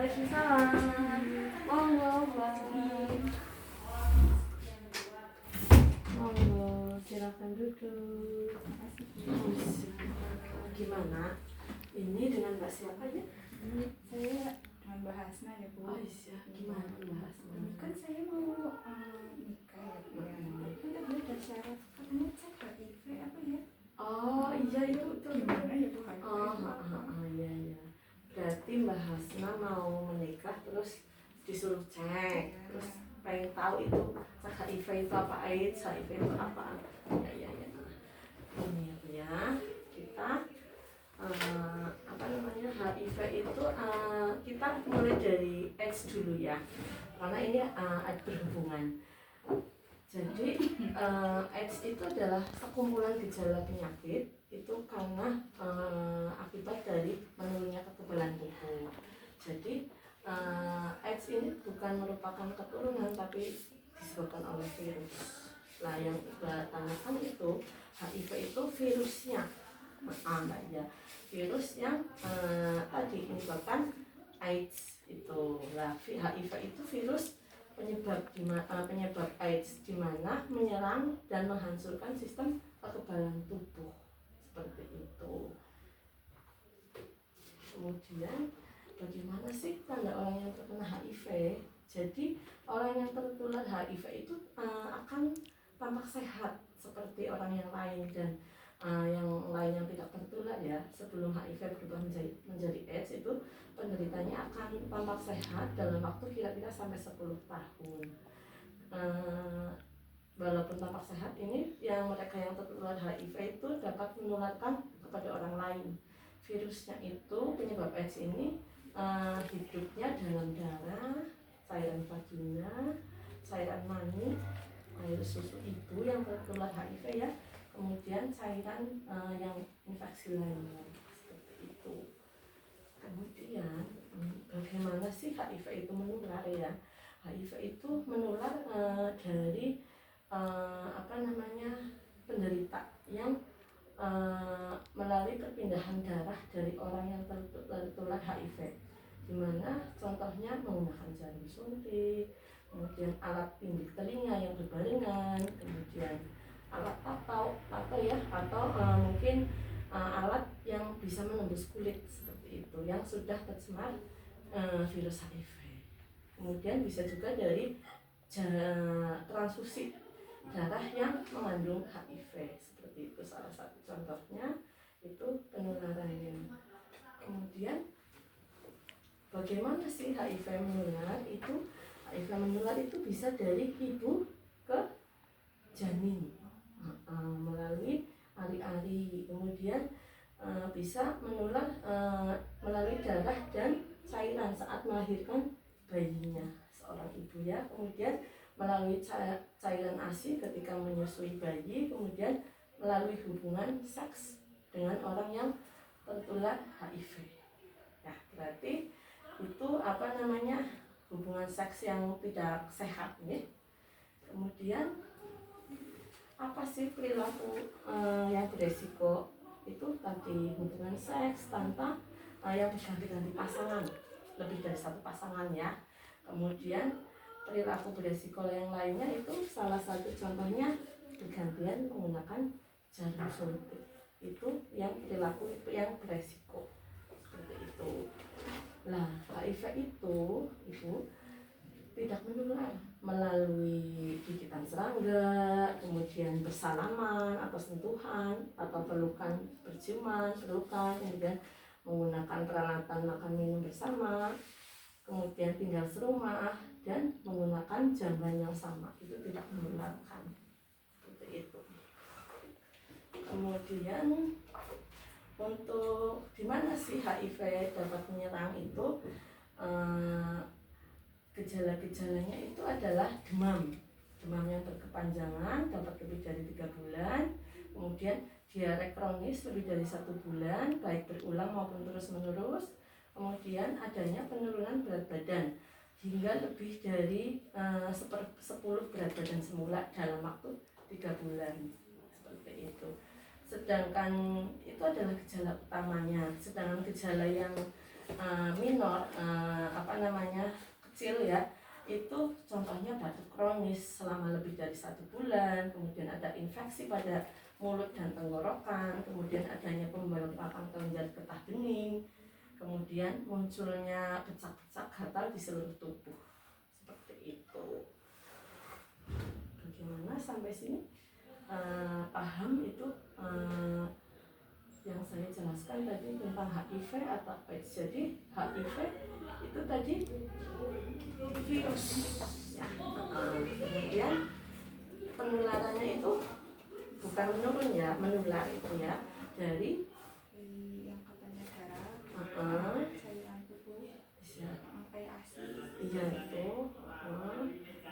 Waalaikumsalam. Monggo, Mbak. Monggo, silakan duduk. Gimana? Ini dengan Mbak siapa ya? Saya dengan Mbak Hasna ya Bu. Oh iya, gimana Mbak Hasna? Kan saya mau nikah ya Bu. Itu tadi ada syarat katanya cek HIV apa ya? Oh iya itu Gimana ya Bu HIV? Iya iya. Berarti Mbak Hasna mau menikah terus disuruh cek, terus pengen tahu itu cek HIV itu apa, AIDS, HIV itu apa? Ya. Ini ya kita apa namanya HIV itu kita mulai dari AIDS dulu ya, karena ini ada berhubungan. Jadi AIDS itu adalah sekumpulan gejala penyakit itu karena akibat dari menurunnya kekebalan tubuh. Jadi AIDS ini bukan merupakan keturunan tapi disebabkan oleh virus. Nah yang tanyakan itu HIV itu virusnya, Mbak ya, virus yang tadi menyebabkan AIDS itu. Nah HIV itu virus penyebab AIDS di mana menyerang dan menghancurkan sistem kekebalan tubuh seperti itu. Kemudian bagaimana sih tanda orang yang terkena HIV? Jadi orang yang tertular HIV itu akan tampak sehat seperti orang yang lain, dan yang lain yang tidak tertular ya, sebelum HIV berubah menjadi AIDS itu penderitanya akan tampak sehat dalam waktu kira-kira sampai 10 tahun. Walaupun tampak sehat ini, yang mereka yang tertular HIV itu dapat menularkan kepada orang lain. Virusnya itu, penyebab AIDS ini hidupnya dalam darah, cairan vagina, cairan mani, air susu ibu yang tertular HIV ya, kemudian cairan yang infeksi lainnya seperti itu. Kemudian bagaimana sih HIV itu menular ya? HIV itu menular dari penderita yang melalui perpindahan darah dari orang yang tertular HIV, dimana contohnya menggunakan jarum suntik, kemudian alat pindik telinga yang berbarengan, kemudian alat atau mungkin alat yang bisa menembus kulit seperti itu yang sudah tercemar virus HIV. Kemudian bisa juga dari transfusi darah yang mengandung HIV seperti itu, salah satu contohnya itu penularannya. Kemudian bagaimana sih HIV menular? HIV menular itu bisa dari ibu ke janin melalui ari-ari, kemudian bisa menular melalui darah dan cairan saat melahirkan bayinya seorang ibu ya, kemudian melalui cairan ASI ketika menyusui bayi, kemudian melalui hubungan seks dengan orang yang tertular HIV. Ya, berarti itu hubungan seks yang tidak sehat ya. Kemudian apa sih perilaku yang beresiko? Itu tadi hubungan seks tanpa yang berganti-ganti pasangan, lebih dari satu pasangan ya. Kemudian perilaku beresiko yang lainnya itu salah satu contohnya bergantian menggunakan jarum suntik. Itu yang perilaku yang beresiko seperti itu. Nah, HIV itu Ibu tidak menular melalui gigitan serangga, kemudian bersalaman atau sentuhan atau pelukan, berciuman, pelukan, kemudian menggunakan peralatan makan minum bersama, kemudian tinggal serumah dan menggunakan jamban yang sama, itu tidak menularkan seperti itu. Kemudian untuk di mana sih HIV dapat menyerang itu, gejala-gejalanya itu adalah demam yang berkepanjangan dapat lebih dari 3 bulan, kemudian diare kronis lebih dari 1 bulan baik berulang maupun terus menerus, kemudian adanya penurunan berat badan hingga lebih dari 10 berat badan semula dalam waktu 3 bulan seperti itu. Sedangkan itu adalah gejala utamanya. Sedangkan gejala yang minor, kecil ya, itu contohnya batuk kronis selama lebih dari 1 bulan, kemudian ada infeksi pada mulut dan tenggorokan, kemudian adanya pembengkakan kelenjar getah bening, kemudian munculnya bercak-bercak gatal di seluruh tubuh, seperti itu. Bagaimana sampai sini? Paham itu yang saya jelaskan tadi tentang HIV atau AIDS. Jadi HIV itu tadi virus ya. Kemudian penularannya itu bukan menurun ya, menular itu ya dari yang katanya darah, cairan tubuh, bisa kayak ASI. iya itu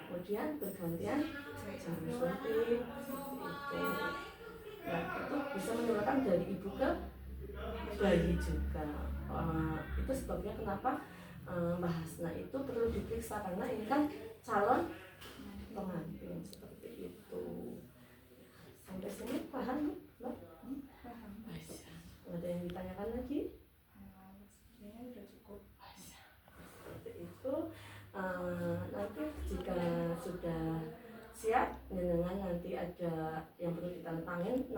kemudian bergantian jarum suntik seperti itu. Nah itu bisa menularkan dari ibu ke bayi juga. Itu sebabnya kenapa Mbak Hasna itu perlu diperiksa, karena ini kan calon pengantin seperti itu. Sampai sini paham Mbak? Paham. Ada yang ditanyakan lagi? Sebenarnya udah cukup. Seperti itu. Nanti jika sudah siap, dengan nanti ada yang perlu ditandatangani,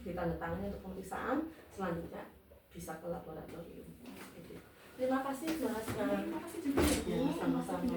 ditandatangani untuk pemeriksaan, selanjutnya bisa ke laboratorium. Terima kasih Mbak Hasna. Terima kasih juga. Ya, sama-sama.